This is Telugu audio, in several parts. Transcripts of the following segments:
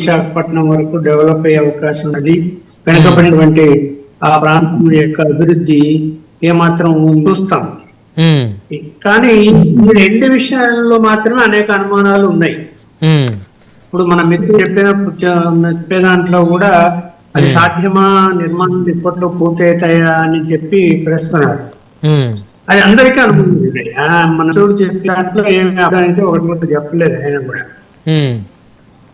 విశాఖపట్నం వరకు డెవలప్ అయ్యే అవకాశం ఉన్నది. వెనుకబడినటువంటి ఆ ప్రాంతం యొక్క అభివృద్ధి ఏమాత్రం చూస్తాం. కానీ ఈ రెండు విషయాల్లో మాత్రమే అనేక అనుమానాలు ఉన్నాయి. ఇప్పుడు మన మిత్రులు చెప్పే దాంట్లో కూడా అది సాధ్యమా, నిర్మాణం ఇప్పట్లో పూర్తవుతాయా అని చెప్పి ప్రశ్నిస్తున్నారు. అది అందరికీ అనుమానం ఉన్నాయి. మన చూడు చెప్పే దాంట్లో ఏమి అయితే ఒకటి చెప్పలేదు ఆయన కూడా.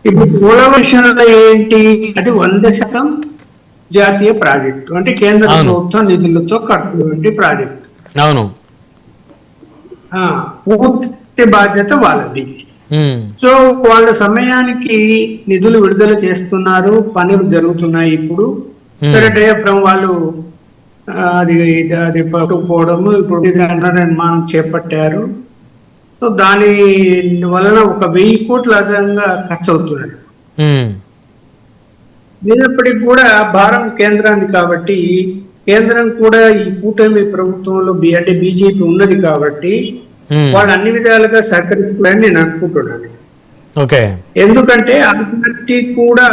ఇప్పుడు పోలవరం విషయంలో ఏంటి, అది 100% జాతీయ ప్రాజెక్టు, అంటే కేంద్ర ప్రభుత్వం నిధులతో కట్టుకునే ప్రాజెక్టు. అవును, పూర్తి బాధ్యత వాళ్ళది. సో వాళ్ళ సమయానికి నిధులు విడుదల చేస్తున్నారు, పనులు జరుగుతున్నాయి. ఇప్పుడు సరే డయాఫ్రమ్ వాళ్ళు అది పట్టుకుపోవడము, ఇప్పుడు నిర్మాణం చేపట్టారు. సో దాని వలన 1000 కోట్ల అదనంగా ఖర్చు అవుతున్నాయి. అయినప్పటికీ కూడా భారం కేంద్రానికి కాబట్టి కేంద్రం కూడా ఈ కూటమి ప్రభుత్వంలో అంటే బీజేపీ ఉన్నది కాబట్టి వాళ్ళు అన్ని విధాలుగా సహకరిస్తున్నారని నేను అనుకుంటున్నాను. ఎందుకంటే ఆ పార్టీ కూడా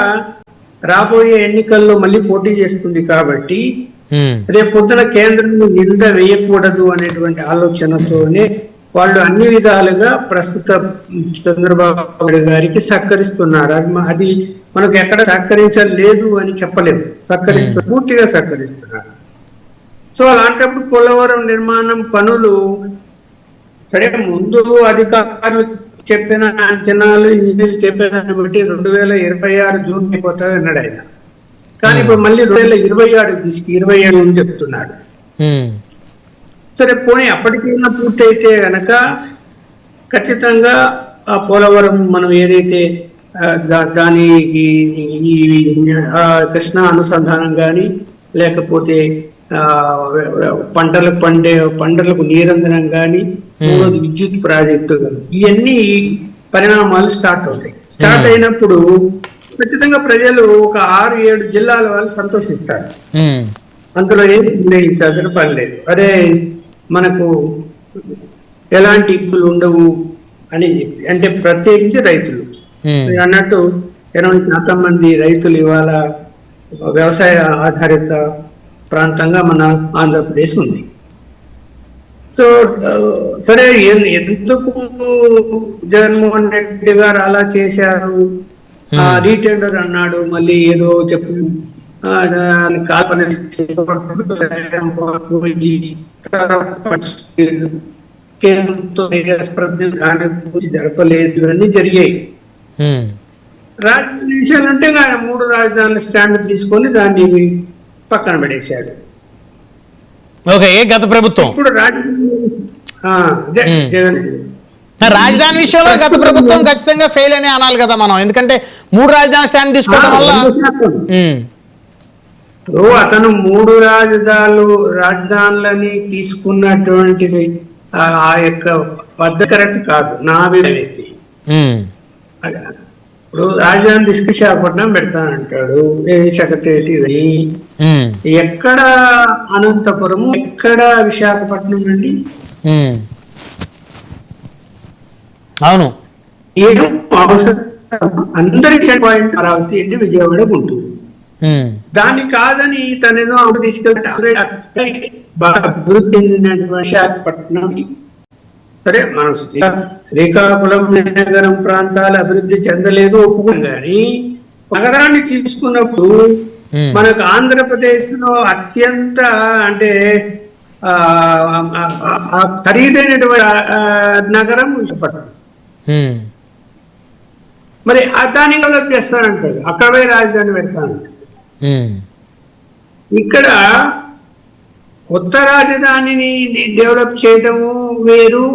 రాబోయే ఎన్నికల్లో మళ్ళీ పోటీ చేస్తుంది కాబట్టి రేపు పొద్దున కేంద్రం నింద వేయకూడదు అనేటువంటి ఆలోచనతోనే వాళ్ళు అన్ని విధాలుగా ప్రస్తుత చంద్రబాబు నాయుడు గారికి సహకరిస్తున్నారు. అది మనకు ఎక్కడ సహకరించలేదు అని చెప్పలేము, పూర్తిగా సహకరిస్తున్నారు. సో అలాంటప్పుడు పోలవరం నిర్మాణం పనులు సరే ముందు అధికారులు చెప్పిన అంచనాలు, ఇంజనీర్లు చెప్పేదాన్ని బట్టి 2026 జూన్ అయిపోతాయి అన్నాడు ఆయన. కానీ ఇప్పుడు మళ్ళీ 2027 27 అని చెప్తున్నాడు. సరే పోనీ అప్పటికైనా పూర్తయితే గనక ఖచ్చితంగా ఆ పోలవరం మనం ఏదైతే దానికి ఈ కృష్ణా అనుసంధానం కానీ లేకపోతే పంటలకు నీరందనం కానీ విద్యుత్ ప్రాజెక్టు ఇవన్నీ పరిణామాలు స్టార్ట్ అవుతాయి. స్టార్ట్ అయినప్పుడు ఖచ్చితంగా ప్రజలు ఒక 6-7 జిల్లాల వాళ్ళు సంతోషిస్తారు. అందులో ఏం నిర్ణయించాల్సిన పని లేదు. అరే మనకు ఎలాంటి ఇబ్బందులు ఉండవు అని చెప్పి, అంటే ప్రత్యేకించి రైతులు అన్నట్టు 80% మంది రైతులు ఇవాళ వ్యవసాయ ఆధారిత ప్రాంతంగా మన ఆంధ్రప్రదేశ్ ఉంది. సో సరే ఎందుకు జగన్మోహన్ రెడ్డి గారు అలా చేశారు, రీటెండర్ అన్నాడు, మళ్ళీ ఏదో చెప్పి కల్పన జరపలేదు అన్ని జరిగాయి. రాజధాని విషయాలు అంటే 3 రాజధానుల స్టాండ్ తీసుకొని దాన్ని పక్కన పడేశాడు. గత ప్రభుత్వం ఇప్పుడు రాజధాని విషయంలో గత ప్రభుత్వం ఖచ్చితంగా ఫెయిల్ అని అనాలి కదా మనం, ఎందుకంటే 3 రాజధాని స్టాండ్ తీసుకోవడం వల్ల అతను 3 రాజధానులని తీసుకున్నటువంటి ఆ యొక్క పద్ధతి కరెక్ట్ కాదు నా అభిప్రాయం. ఇప్పుడు రాజధాని తీసుకు విశాఖపట్నం పెడతానంటాడు, సెక్రటరీ ఎక్కడ అనంతపురము ఎక్కడ విశాఖపట్నం అండి. అవును, ఏం అవసరం, అందరికి పాయింట్ అమరావతి అంటే విజయవాడకు ఉంటుంది. దాన్ని కాదని తనేదో అప్పుడు తీసుకెళ్తే అభివృద్ధి చెందినటువంటి విశాఖపట్నం సరే మనం శ్రీకాకుళం నగరం ప్రాంతాలు అభివృద్ధి చెందలేదు ఒప్పుకున్నాం, కానీ నగరాన్ని తీసుకున్నప్పుడు మనకు ఆంధ్రప్రదేశ్ లో అత్యంత అంటే ఖరీదైనటువంటి నగరం విశాఖపట్నం. మరి దాన్ని డెవలప్ చేస్తానంటాడు, అక్కడ పోయి రాజధాని పెడతానంటాడు. ఇక్కడ కొత్త రాజధానిని డెవలప్ చేయడము వేరు,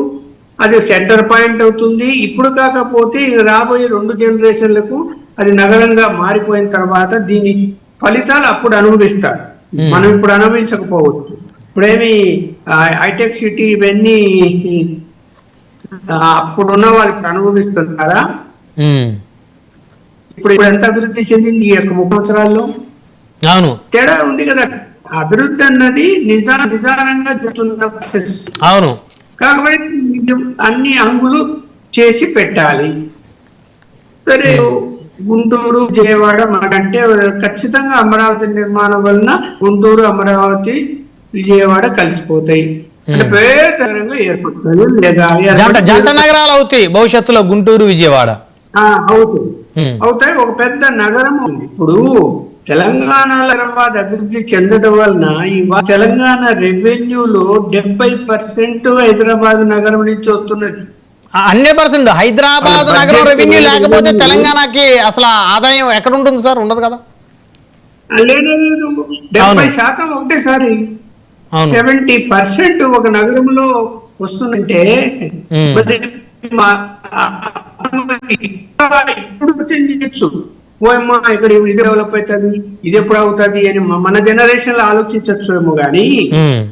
అది సెంటర్ పాయింట్ అవుతుంది. ఇప్పుడు కాకపోతే రాబోయే 2 జనరేషన్లకు అది నగరంగా మారిపోయిన తర్వాత దీని ఫలితాలు అప్పుడు అనుభవిస్తారు. మనం ఇప్పుడు అనుభవించకపోవచ్చు. ఇప్పుడేమి హైటెక్ సిటీ ఇవన్నీ అప్పుడున్న వాళ్ళకి అనుభవిస్తున్నారా? ఇప్పుడు ఎంత అభివృద్ధి చెందింది ఈ యొక్క 30 సంవత్సరాల్లో? తేడా ఉంది కదా. అభివృద్ధి అన్నది నిదానంగా జరుగుతున్న ప్రాసెస్. అవును, కాకపోతే అన్ని అంగులు చేసి పెట్టాలి. సరే గుంటూరు విజయవాడ మనకంటే ఖచ్చితంగా అమరావతి నిర్మాణం వలన గుంటూరు అమరావతి విజయవాడ కలిసిపోతాయి, అంటే పెద్ద నగరంగా ఏర్పడుతుంది. లేదా జంట నగరాలు అవుతాయి భవిష్యత్తులో గుంటూరు విజయవాడ అవుతాయి. ఒక పెద్ద నగరం ఉంది. ఇప్పుడు తెలంగాణలో హైదరాబాద్ అభివృద్ధి చెందడం వలన ఇవాళ తెలంగాణ రెవెన్యూలో 70% హైదరాబాద్ నగరం నుంచి వస్తున్నది. 100%. హైదరాబాద్ నగరం రెవెన్యూ లేకపోతే తెలంగాణకి అసలు ఆదాయం ఎక్కడ ఉంటుంది సార్? ఉండదు కదా. లేదు, 70% ఒకటేసారి 70% ఒక నగరంలో వస్తుందంటే ఇప్పుడు చేయొచ్చు. ఓయమ్మా ఇక్కడ ఇది డెవలప్ అవుతుంది, ఇది ఎప్పుడు అవుతుంది అని మన జనరేషన్ లో ఆలోచించవచ్చు ఏమో గానీ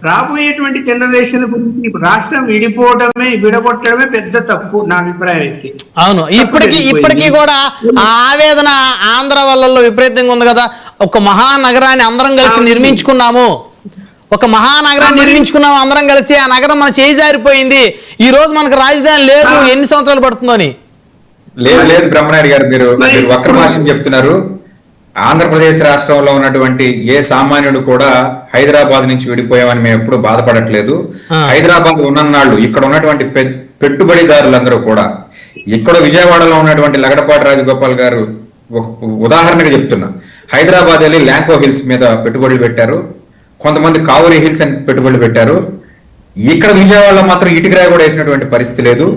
రాబోయేటువంటి జనరేషన్ గురించి రాష్ట్రం విడగొట్టడమే పెద్ద తప్పు నా అభిప్రాయం అయితే. అవును, ఇప్పటికీ కూడా ఆవేదన ఆంధ్ర వాళ్ళలో విపరీతంగా ఉంది కదా. ఒక మహానగరాన్ని అందరం కలిసి నిర్మించుకున్నాము, అందరం కలిసి. ఆ నగరం మన చేయి జారిపోయింది, ఈ రోజు మనకు రాజధాని లేదు, ఎన్ని సంవత్సరాలు పడుతుందని. లేదు బ్రహ్మనాయుడు గారు, మీరు వక్ర భాషను చెప్తున్నారు. ఆంధ్రప్రదేశ్ రాష్ట్రంలో ఉన్నటువంటి ఏ సామాన్యుడు కూడా హైదరాబాద్ నుంచి విడిపోయామని మేము ఎప్పుడు బాధపడట్లేదు. హైదరాబాద్ ఉన్ననాళ్ళు ఇక్కడ ఉన్నటువంటి పెట్టుబడిదారులందరూ కూడా, ఇక్కడ విజయవాడలో ఉన్నటువంటి లగడపాటి రాజగోపాల్ గారు ఉదాహరణగా చెప్తున్నా, హైదరాబాద్ వెళ్ళి ల్యాంకో హిల్స్ మీద పెట్టుబడులు పెట్టారు, కొంతమంది కావూరి హిల్స్ అని పెట్టుబడులు పెట్టారు. ఇక్కడ విజయవాడలో మాత్రం ఇటుకరాయి కూడా వేసినటువంటి పరిస్థితి లేదు.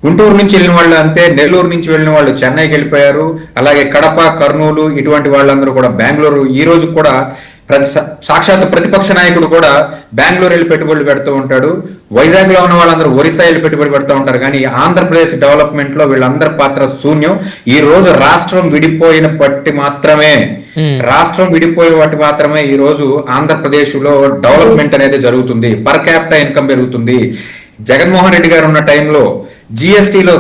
గుంటూరు నుంచి వెళ్ళిన వాళ్ళు అంతే, నెల్లూరు నుంచి వెళ్ళిన వాళ్ళు చెన్నైకి వెళ్ళిపోయారు, అలాగే కడప, కర్నూలు ఇటువంటి వాళ్ళందరూ కూడా బెంగళూరు. ఈ రోజు కూడా సాక్షాత్ ప్రతిపక్ష నాయకుడు కూడా బెంగళూరు వెళ్ళి పెట్టుబడులు పెడుతూ ఉంటాడు. వైజాగ్ లో ఉన్న వాళ్ళందరూ ఒరిస్సా వెళ్ళి పెట్టుబడి పెడుతూ ఉంటారు. కానీ ఆంధ్రప్రదేశ్ డెవలప్మెంట్ లో వీళ్ళందరి పాత్ర శూన్యం. ఈ రోజు రాష్ట్రం విడిపోయిన బట్టి మాత్రమే ఈ రోజు ఆంధ్రప్రదేశ్ లో డెవలప్మెంట్ అనేది జరుగుతుంది, పర్ క్యాపిటల్ ఇన్కమ్ పెరుగుతుంది. జగన్మోహన్ రెడ్డి గారు ఉన్న టైంలో జిఎస్టీలో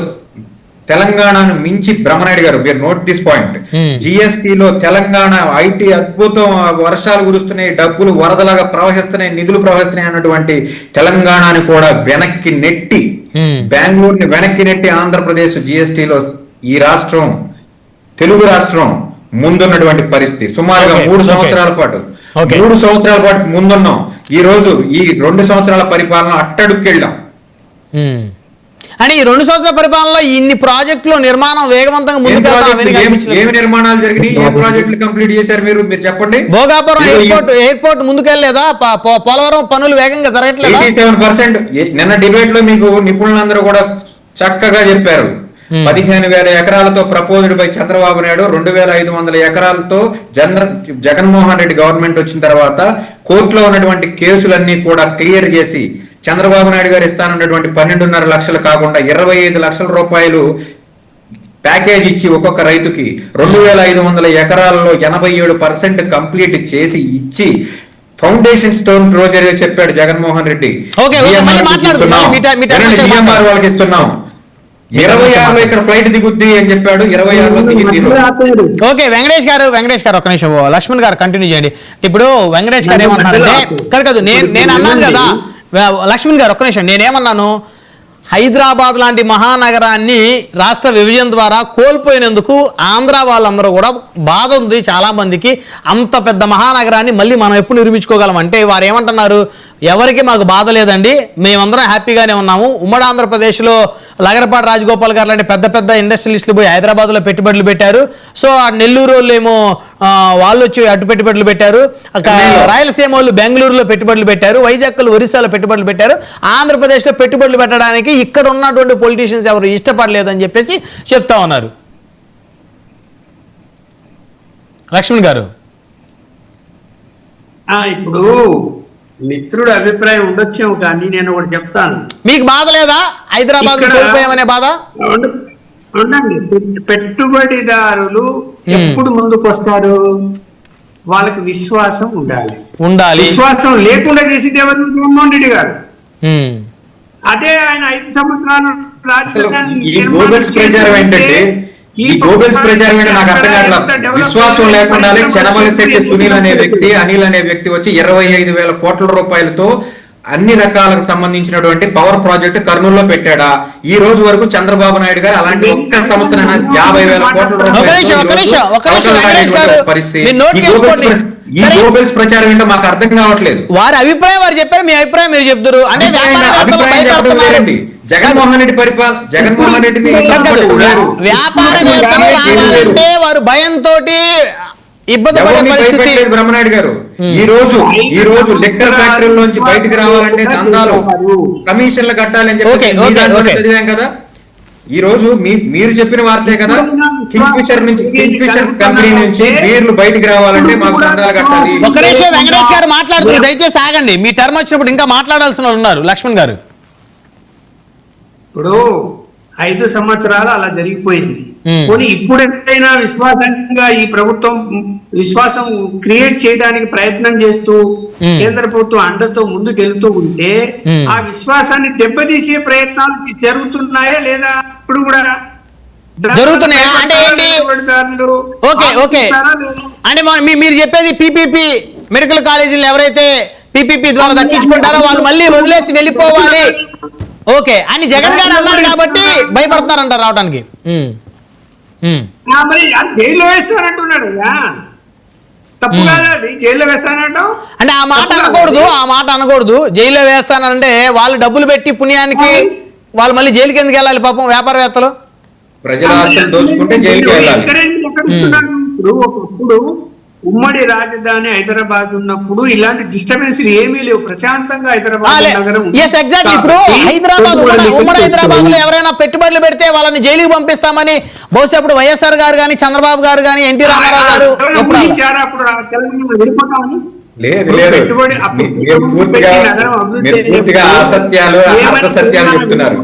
తెలంగాణను మించి, బ్రహ్మనాయుడు గారు మీరు నోట్ దిస్ పాయింట్, జిఎస్టీలో తెలంగాణ ఐటీ అద్భుతం, వర్షాలు కురుస్తున్నాయి, డబ్బులు వరదలాగా ప్రవహిస్తున్నాయి, నిధులు ప్రవహిస్తున్నాయి అన్నటువంటి తెలంగాణని కూడా వెనక్కి నెట్టి, బెంగళూరుని వెనక్కి నెట్టి ఆంధ్రప్రదేశ్ జిఎస్టీలో ఈ రాష్ట్రం, తెలుగు రాష్ట్రం ముందున్నటువంటి పరిస్థితి. సుమారుగా 3 సంవత్సరాల పాటు ముందున్నాం. ఈ రోజు ఈ 2 సంవత్సరాల పరిపాలన అట్టడుక్కెళ్ళాం. అని 2 సంవత్సరాల పరిపాలనలో ఇన్ని ప్రాజెక్టులు నిర్మాణం వేగవంతంగా ఏమి నిర్మాణాలు జరిగినాయి, ఏ ప్రాజెక్టులు కంప్లీట్ చేశారు మీరు చెప్పండి. భోగాపురం ఎయిర్పోర్ట్ ముందుకెళ్ళలేదా? పోలవరం పనులు వేగంగా జరగట్లేదు. 87%. నిన్న డిబేట్ లో మీకు నిపుణులందరూ కూడా చక్కగా చెప్పారు. 15,000 ఎకరాలతో ప్రపోజ్డ్ బై చంద్రబాబు నాయుడు, 2,500 ఎకరాలతో జగన్మోహన్ రెడ్డి గవర్నమెంట్ వచ్చిన తర్వాత కోర్టులో ఉన్నటువంటి కేసులన్నీ కూడా క్లియర్ చేసి చంద్రబాబు నాయుడు గారు ఇస్తానన్నటువంటి 12.5 లక్షలు కాకుండా 25 లక్షల రూపాయలు ప్యాకేజ్ ఇచ్చి ఒక్కొక్క రైతుకి 2,500 ఎకరాల్లో 87% కంప్లీట్ చేసి ఇచ్చి ఫౌండేషన్ స్టోన్ రోజర్ చెప్పాడు జగన్మోహన్ రెడ్డి. జిఎంఆర్ వాళ్ళకి ఇస్తున్నాం, 26లో ఇక్కడ ఫ్లైట్ దిగుద్ది అని చెప్పాడు, 26లో దిగింది. ఓకే వెంకటేష్ గారు ఒక నిమిషం, లక్ష్మణ్ గారు కంటిన్యూ చేయండి. ఇప్పుడు వెంకటేష్ గారు ఏమంటారంటే, కాదు నేను అన్నాను కదా లక్ష్మణ్ గారు ఒక్క నిమిషం, నేనేమన్నాను, హైదరాబాద్ లాంటి మహానగరాన్ని రాష్ట్ర విభజన ద్వారా కోల్పోయినందుకు ఆంధ్ర వాళ్ళందరూ కూడా బాధ ఉంది చాలా మందికి. అంత పెద్ద మహానగరాన్ని మళ్ళీ మనం ఎప్పుడు నిర్మించుకోగలం అంటే వారు ఏమంటున్నారు, ఎవరికి మాకు బాధ లేదండి, మేమందరం హ్యాపీగానే ఉన్నాము. ఉమ్మడి ఆంధ్రప్రదేశ్లో లగడపాటి రాజగోపాల్ గారు లాంటి పెద్ద పెద్ద ఇండస్ట్రియలిస్టులు పోయి హైదరాబాద్లో పెట్టుబడులు పెట్టారు. సో ఆ నెల్లూరు వాళ్ళు ఏమో వాళ్ళు వచ్చి అటు పెట్టుబడులు పెట్టారు, రాయలసీమ వాళ్ళు బెంగళూరులో పెట్టుబడులు పెట్టారు, వైజాగ్ వాళ్ళు ఒరిస్సాలో పెట్టుబడులు పెట్టారు. ఆంధ్రప్రదేశ్లో పెట్టుబడులు పెట్టడానికి ఇక్కడ ఉన్నటువంటి పొలిటీషియన్స్ ఎవరు ఇష్టపడలేదని చెప్పేసి చెప్తా ఉన్నారు. లక్ష్మణ్ గారు ఇప్పుడు మిత్రుడు అభిప్రాయం ఉండొచ్చేమో కానీ నేను ఒకటి చెప్తాను. మీకు బాధ లేదా హైదరాబాద్ కోల్పోయామనే బాధ? ఉండండి, పెట్టుబడిదారులు ఎప్పుడు ముందుకు వస్తారు, వాళ్ళకి విశ్వాసం ఉండాలి. విశ్వాసం లేకుండా చేసేది ఎవరు? జగన్మోహన్ రెడ్డి గారు. అదే ఆయన 5 సంవత్సరాలు నాకు అర్థం కావట్లేదు. విశ్వాసం లేకుండా చనమల శెట్టి సునీల్ అనే వ్యక్తి, అనిల్ అనే వ్యక్తి వచ్చి 25,000 కోట్ల రూపాయలతో అన్ని రకాలకు సంబంధించినటువంటి పవర్ ప్రాజెక్ట్ కర్నూలులో పెట్టాడా? ఈ రోజు వరకు చంద్రబాబు నాయుడు గారు అలాంటి ఒక్క సంస్థనైనా 50,000 కోట్ల పరిస్థితి. ఈ గ్లోబల్స్ ప్రచారం ఏంటో మాకు అర్థం కావట్లేదు. వారి అభిప్రాయం వారు చెప్పారు, మీ అభిప్రాయం మీరు చెప్తారు. అంటే అభిప్రాయం చెప్పడం వేరండి. జగన్మోహన్ రెడ్డి జగన్మోహన్ రెడ్డిని వ్యాపారవేత్తలు రావాలంటే వారు భయంతో ఇబ్బంది బ్రహ్మనాయుడు గారు ఈ రోజు లిక్కర్ ఫ్యాక్టరీల నుంచి బయటకు రావాలంటే దందాలు కమిషన్లు కట్టాలని చెప్పి చదివాం కదా. ఈ రోజు మీరు చెప్పిన వార్తే కదా, కింగ్ఫిషర్ కంపెనీ నుంచి బీర్లు బయటకు రావాలంటే మాకు దందాలు కట్టాలి. ఒక నిమిషం వెంకటేష్ గారు మాట్లాడుతున్నారు, దయచేసి ఆగండి. మీ టర్మ్ వచ్చినప్పుడు ఇంకా మాట్లాడాల్సిన వాళ్ళు ఉన్నారు. లక్ష్మణ్ గారు, ఇప్పుడు 5 సంవత్సరాలు అలా జరిగిపోయింది. పోనీ ఇప్పుడు ఎంతైనా విశ్వాసంగా ఈ ప్రభుత్వం విశ్వాసం క్రియేట్ చేయడానికి ప్రయత్నం చేస్తూ కేంద్ర ప్రభుత్వం అండతో ముందుకెళ్తూ ఉంటే ఆ విశ్వాసాన్ని దెబ్బతీసే ప్రయత్నాలు జరుగుతున్నాయా లేదా? ఇప్పుడు కూడా జరుగుతున్నాయా? అంటే ఏంటి? ఓకే ఓకే అంటే మీరు చెప్పేది పీపీపీ మెడికల్ కాలేజీలు ఎవరైతే పీపీపీ ద్వారా దక్కించుకుంటారో వాళ్ళు మళ్ళీ వదిలేసి వెళ్ళిపోవాలి ఓకే అని జగన్ గారు అన్నారు కాబట్టి భయపడతారంటారు రావడానికి. జైల్లో వేస్తానంటున్నాడు, తప్పు కాదు అది. జైల్లో వేస్తానంటాం అంటే ఆ మాట అనకూడదు. జైల్లో వేస్తానంటే వాళ్ళు డబ్బులు పెట్టి పుణ్యానికి వాళ్ళు మళ్ళీ జైలుకి ఎందుకు వెళ్ళాలి పాపం వ్యాపారవేత్తలు? ప్రజల ఆస్తులు దోచుకుంటే జైలుకి వెళ్ళాలి. ఇప్పుడు ఒకప్పుడు ఉమ్మడి రాజధాని హైదరాబాద్ ఉన్నప్పుడు ఇలాంటి డిస్టర్బెన్స్ ఏమీ లేవు, ప్రశాంతంగా హైదరాబాద్ నగరం. ఇప్పుడు హైదరాబాద్ ఉమ్మడి హైదరాబాద్ లో ఎవరైనా పెట్టుబడులు పెడితే వాళ్ళని జైలుకి పంపిస్తామని బహుశా ఇప్పుడు వైఎస్ఆర్ గారు కానీ చంద్రబాబు గారు కానీ ఎన్టీ రామారావు గారు పూర్తిగా అసత్యాలు అర్థ సత్యాలు చెప్తున్నారు.